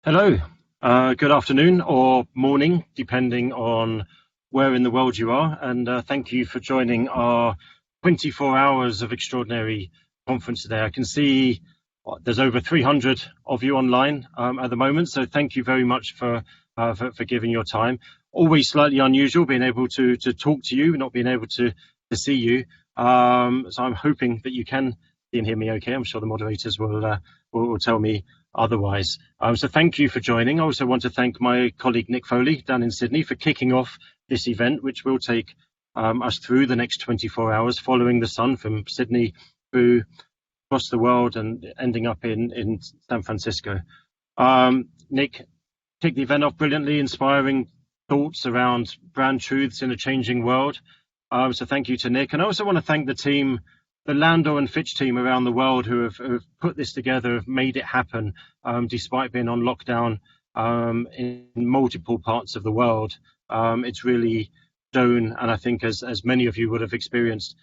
Hello, good afternoon or morning, depending on where in the world you are. And thank you for joining our 24 hours of extraordinary conference today. I can see there's over 300 of you online at the moment. So thank you very much for giving your time. Always slightly unusual being able to talk to you, not being able to see you. So I'm hoping that you can see and hear me okay. I'm sure the moderators will tell me otherwise. So thank you for joining. I also want to thank my colleague Nick Foley down in Sydney for kicking off this event, which will take us through the next 24 hours, following the sun from Sydney through across the world and ending up in San Francisco. Nick kicked the event off brilliantly, inspiring thoughts around brand truths in a changing world. So thank you to Nick. And I also want to thank the team, the Landor&FITCH team around the world who have put this together, have made it happen, despite being on lockdown in multiple parts of the world. It's really shown, and I think as many of you would have experienced,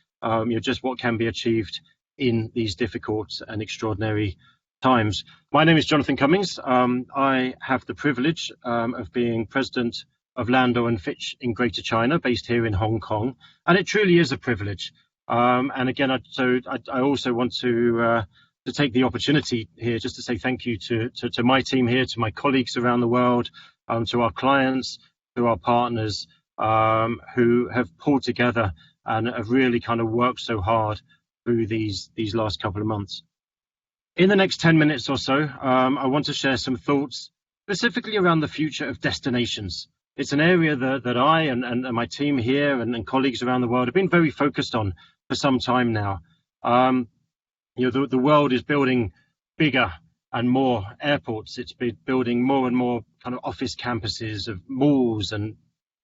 just what can be achieved in these difficult and extraordinary times. My name is Jonathan Cummings. I have the privilege of being president of Landor&FITCH in Greater China, based here in Hong Kong, and it truly is a privilege. And again, I also want to take the opportunity here just to say thank you to my team here, to my colleagues around the world, to our clients, to our partners who have pulled together and have really kind of worked so hard through these last couple of months. In the next 10 minutes or so, I want to share some thoughts specifically around the future of destinations. It's an area that I and my team here and colleagues around the world have been very focused on for some time now. The world is building bigger and more airports. It's been building more and more kind of office campuses of malls and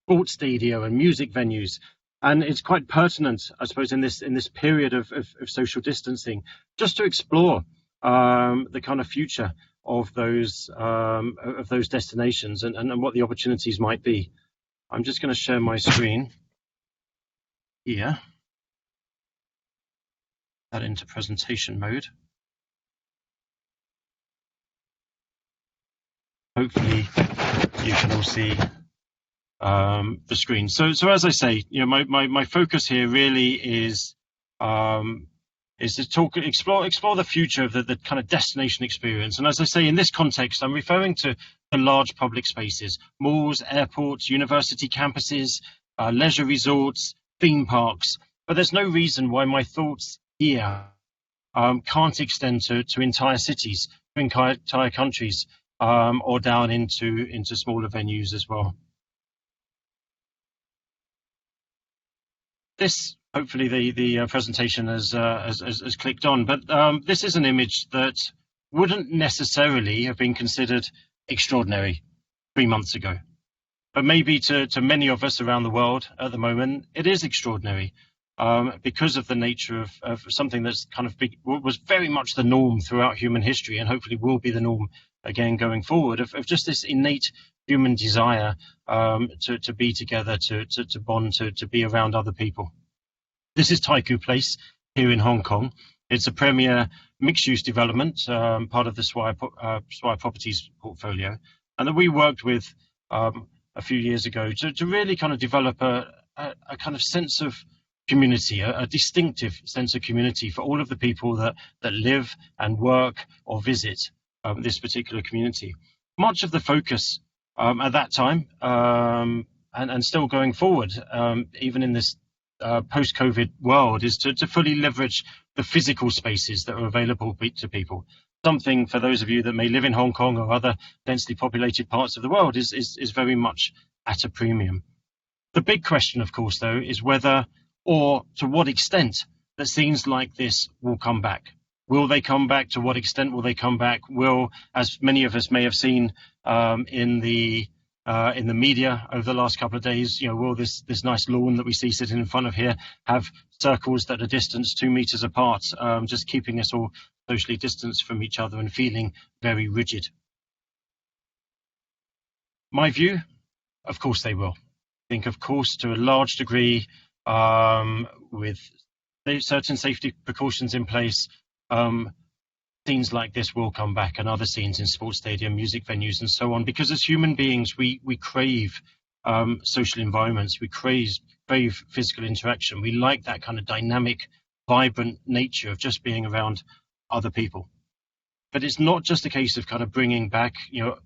sports stadia and music venues. And it's quite pertinent, I suppose, in this period of social distancing, just to explore the kind of future of those destinations and what the opportunities might be. I'm just going to share my screen here, that into presentation mode. Hopefully you can all see the screen. So as I say, my focus here really is to explore the future of the kind of destination experience. And as I say, in this context, I'm referring to the large public spaces, malls, airports, university campuses, leisure resorts, theme parks. But there's no reason why my thoughts here can't extend to entire cities, to entire countries, or down into smaller venues as well. This, hopefully the presentation has clicked on, but this is an image that wouldn't necessarily have been considered extraordinary 3 months ago. But maybe to many of us around the world at the moment, it is extraordinary because of the nature of something that's kind of was very much the norm throughout human history, and hopefully will be the norm again going forward, of just this innate human desire to be together, to bond, to be around other people. This is Taikoo Place here in Hong Kong. It's a premier mixed-use development, part of the Swire Properties portfolio, and that we worked with a few years ago to really kind of develop a kind of sense of community, a distinctive sense of community for all of the people that live and work or visit this particular community. Much of the focus at that time and still going forward, even in this post-COVID world, is to fully leverage the physical spaces that are available to people. Something for those of you that may live in Hong Kong or other densely populated parts of the world is very much at a premium. The big question, of course, though, is whether or to what extent that scenes like this will come back. Will they come back? To what extent will they come back? Will, as many of us may have seen in the media over the last couple of days, will this nice lawn that we see sitting in front of here have circles that are distanced 2 meters apart, just keeping us all socially distanced from each other and feeling very rigid? My view, of course they will. I think, of course, to a large degree, with certain safety precautions in place, scenes like this will come back, and other scenes in sports stadium, music venues, and so on, because as human beings, we crave social environments. We crave physical interaction. We like that kind of dynamic, vibrant nature of just being around other people. But it's not just a case of kind of bringing back,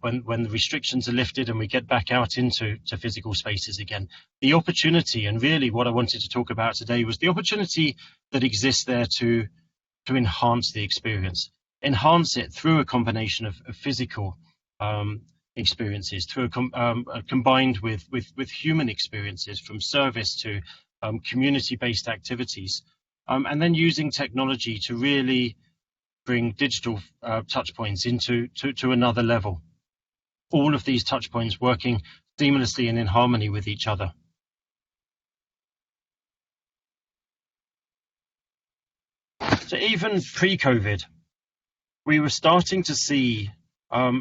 when the restrictions are lifted and we get back out into physical spaces again. The opportunity, and really what I wanted to talk about today, was the opportunity that exists there to enhance the experience, enhance it through a combination of physical experiences, through combined with human experiences, from service to community-based activities, and then using technology to really bring digital touch points to another level. All of these touch points working seamlessly and in harmony with each other. So even pre-COVID, we were starting to see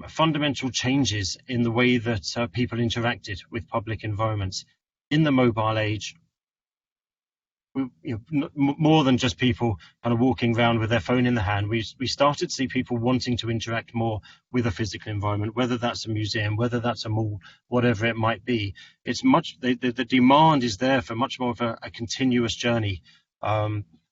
fundamental changes in the way that people interacted with public environments. In the mobile age, more than just people kind of walking around with their phone in the hand, we started to see people wanting to interact more with a physical environment, whether that's a museum, whether that's a mall, whatever it might be. It's the demand is there for much more of a continuous journey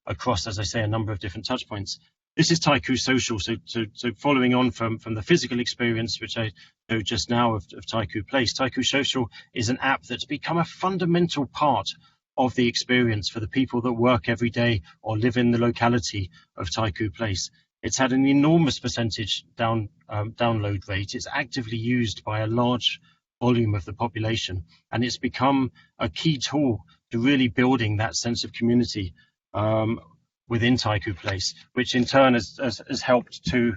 across, as I say, a number of different touch points. This is Taiku Social, so following on from the physical experience, which I know just now of Taiku Place, Taiku Social is an app that's become a fundamental part of the experience for the people that work every day or live in the locality of Taiku Place. It's had an enormous percentage download rate. It's actively used by a large volume of the population, and it's become a key tool to really building that sense of community within Taiku Place, which in turn has helped to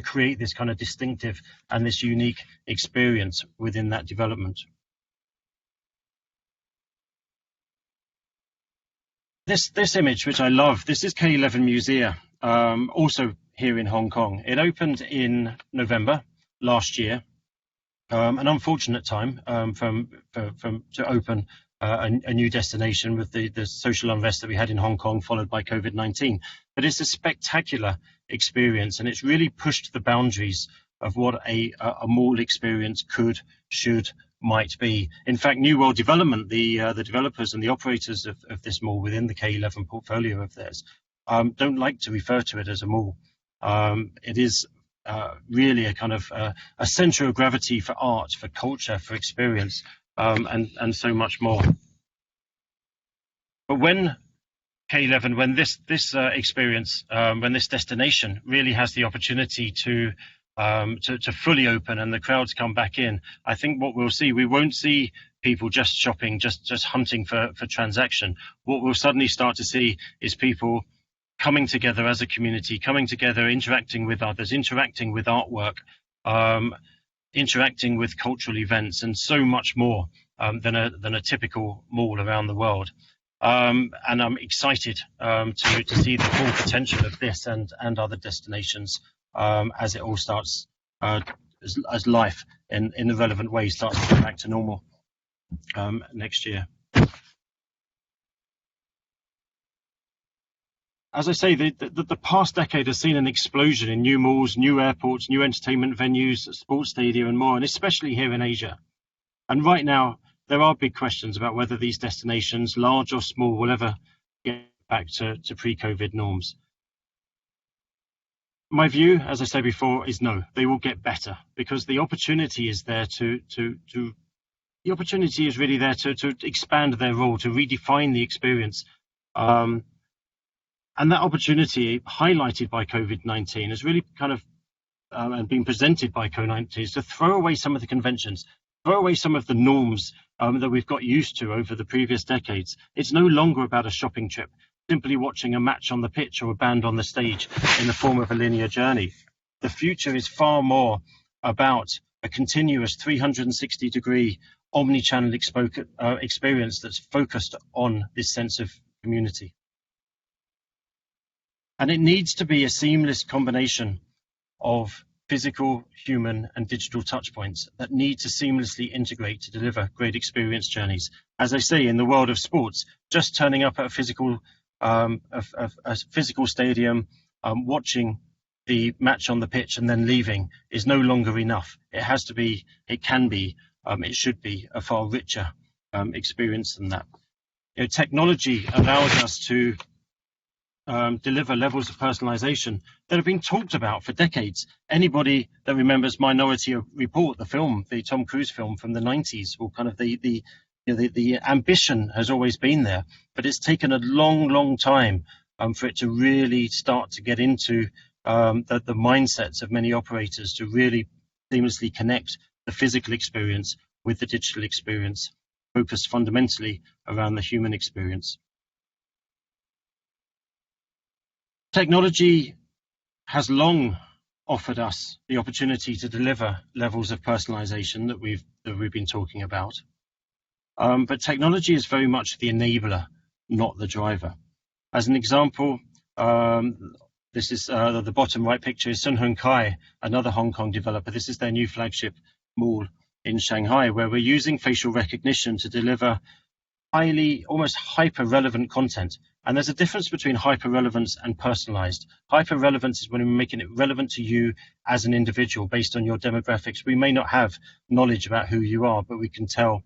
create this kind of distinctive and this unique experience within that development. This image, which I love, this is K11 Musea, also here in Hong Kong. It opened in November last year, an unfortunate time to open a new destination with the social unrest that we had in Hong Kong, followed by COVID-19. But it's a spectacular experience, and it's really pushed the boundaries of what a mall experience could, should, might be. In fact, New World Development, the developers and the operators of this mall within the K11 portfolio of theirs, don't like to refer to it as a mall. It is really a kind of a center of gravity for art, for culture, for experience, and so much more. But when K11, when this experience, when this destination really has the opportunity to fully open and the crowds come back in, I think what we'll see, we won't see people just shopping, just hunting for transaction. What we'll suddenly start to see is people coming together as a community, coming together, interacting with others, interacting with artwork, interacting with cultural events, and so much more than a typical mall around the world. And I'm excited to see the full potential of this and other destinations as it all starts, as life in a relevant way starts to go back to normal next year. As I say, the past decade has seen an explosion in new malls, new airports, new entertainment venues, sports stadia and more, and especially here in Asia. And right now, there are big questions about whether these destinations, large or small, will ever get back to pre-COVID norms. My view, as I said before, is no, they will get better, because the opportunity is there the opportunity is really there to expand their role, to redefine the experience. And that opportunity, highlighted by COVID-19, has really kind of and been presented by COVID-19, is to throw away some of the conventions, throw away some of the norms that we've got used to over the previous decades. It's no longer about a shopping trip, simply watching a match on the pitch or a band on the stage in the form of a linear journey. The future is far more about a continuous 360-degree omni-channel experience that's focused on this sense of community. And it needs to be a seamless combination of physical, human, and digital touchpoints that need to seamlessly integrate to deliver great experience journeys. As I say, in the world of sports, just turning up at a physical stadium, watching the match on the pitch and then leaving is no longer enough. It has to be, it can be, it should be a far richer experience than that. Technology allows us to deliver levels of personalization that have been talked about for decades. Anybody that remembers Minority Report, the film, the Tom Cruise film from the 90s, or kind of the ambition has always been there, but it's taken a long time for it to really start to get into the mindsets of many operators to really seamlessly connect the physical experience with the digital experience, focused fundamentally around the human experience. Technology has long offered us the opportunity to deliver levels of personalization that we've been talking about. But technology is very much the enabler, not the driver. As an example, this is the bottom right picture is Sun Hung Kai, another Hong Kong developer. This is their new flagship mall in Shanghai, where we're using facial recognition to deliver highly, almost hyper-relevant content. And there's a difference between hyper-relevance and personalized. Hyper-relevance is when we're making it relevant to you as an individual based on your demographics. We may not have knowledge about who you are, but we can tell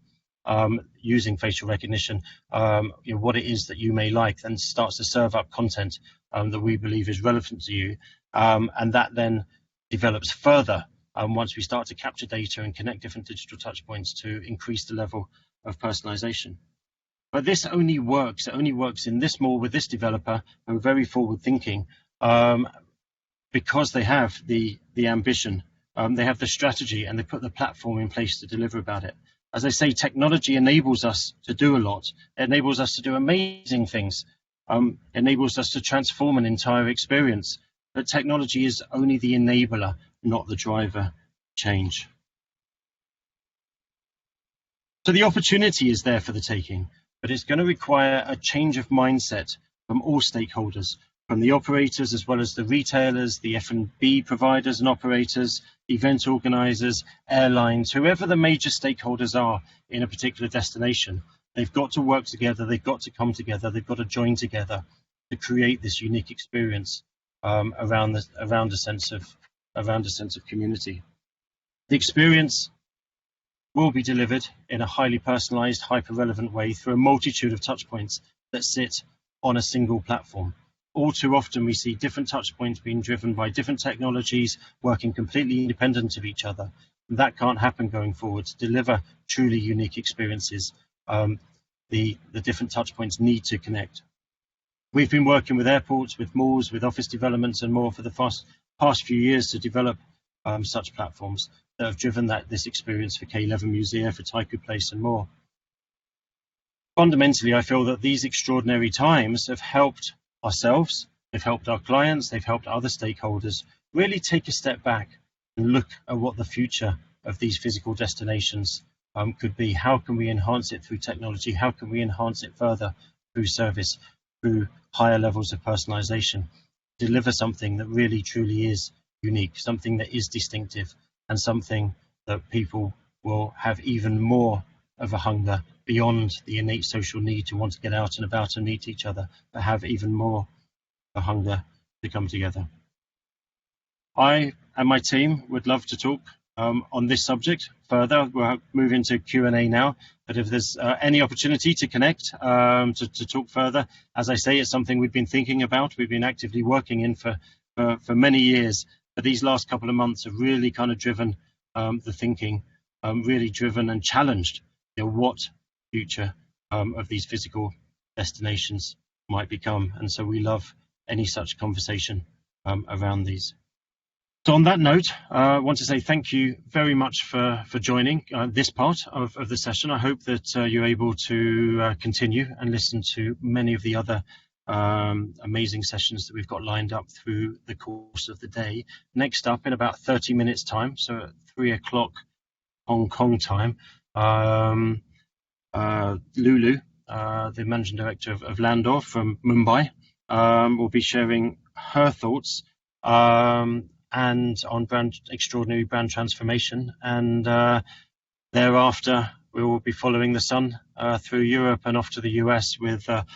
using facial recognition what it is that you may like, and starts to serve up content that we believe is relevant to you. And that then develops further once we start to capture data and connect different digital touch points to increase the level of personalization. But this only works in this mall with this developer, who are very forward thinking, because they have the ambition, they have the strategy, and they put the platform in place to deliver about it. As I say, technology enables us to do a lot. It enables us to do amazing things, enables us to transform an entire experience. But technology is only the enabler, not the driver change. So the opportunity is there for the taking, but it's going to require a change of mindset from all stakeholders, from the operators as well as the retailers, the F&B providers and operators, event organizers, airlines, whoever the major stakeholders are in a particular destination. They've got to work together, they've got to come together, they've got to join together to create this unique experience around a sense of community. The experience will be delivered in a highly personalized, hyper-relevant way through a multitude of touch points that sit on a single platform. All too often we see different touch points being driven by different technologies working completely independent of each other. That can't happen going forward. To deliver truly unique experiences, the different touch points need to connect. We've been working with airports, with malls, with office developments and more for the past few years to develop such platforms that have driven this experience for K11 Museum, for Taikoo Place and more. Fundamentally, I feel that these extraordinary times have helped ourselves, they've helped our clients, they've helped other stakeholders really take a step back and look at what the future of these physical destinations could be. How can we enhance it through technology? How can we enhance it further through service, through higher levels of personalization? Deliver something that really truly is unique, something that is distinctive, and something that people will have even more of a hunger beyond the innate social need to want to get out and about and meet each other, but have even more a hunger to come together. I and my team would love to talk on this subject further. We'll move into Q&A now, but if there's any opportunity to connect, to talk further, as I say, it's something we've been thinking about, we've been actively working in for many years, but these last couple of months have really kind of driven the thinking, really driven and challenged what future of these physical destinations might become. And so we love any such conversation around these. So on that note, I want to say thank you very much for joining this part of the session. I hope that you're able to continue and listen to many of the other amazing sessions that we've got lined up through the course of the day. Next up, in about 30 minutes time, so at 3 o'clock Hong Kong time, Lulu, the managing director of Landor from Mumbai, will be sharing her thoughts and on extraordinary brand transformation, and thereafter we will be following the sun through Europe and off to the US with a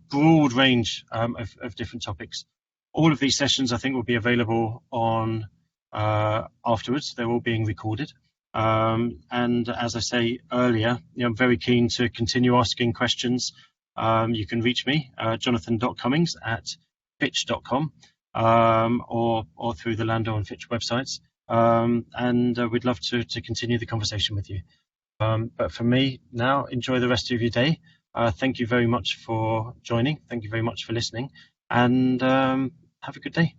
broad range of different topics All of these sessions, I think, will be available on afterwards. They're all being recorded. And as I say earlier, I'm very keen to continue asking questions. You can reach me, jonathan.cummings@fitch.com, or through the Landor&FITCH websites. And we'd love to continue the conversation with you. But for me now, enjoy the rest of your day. Thank you very much for joining. Thank you very much for listening. And have a good day.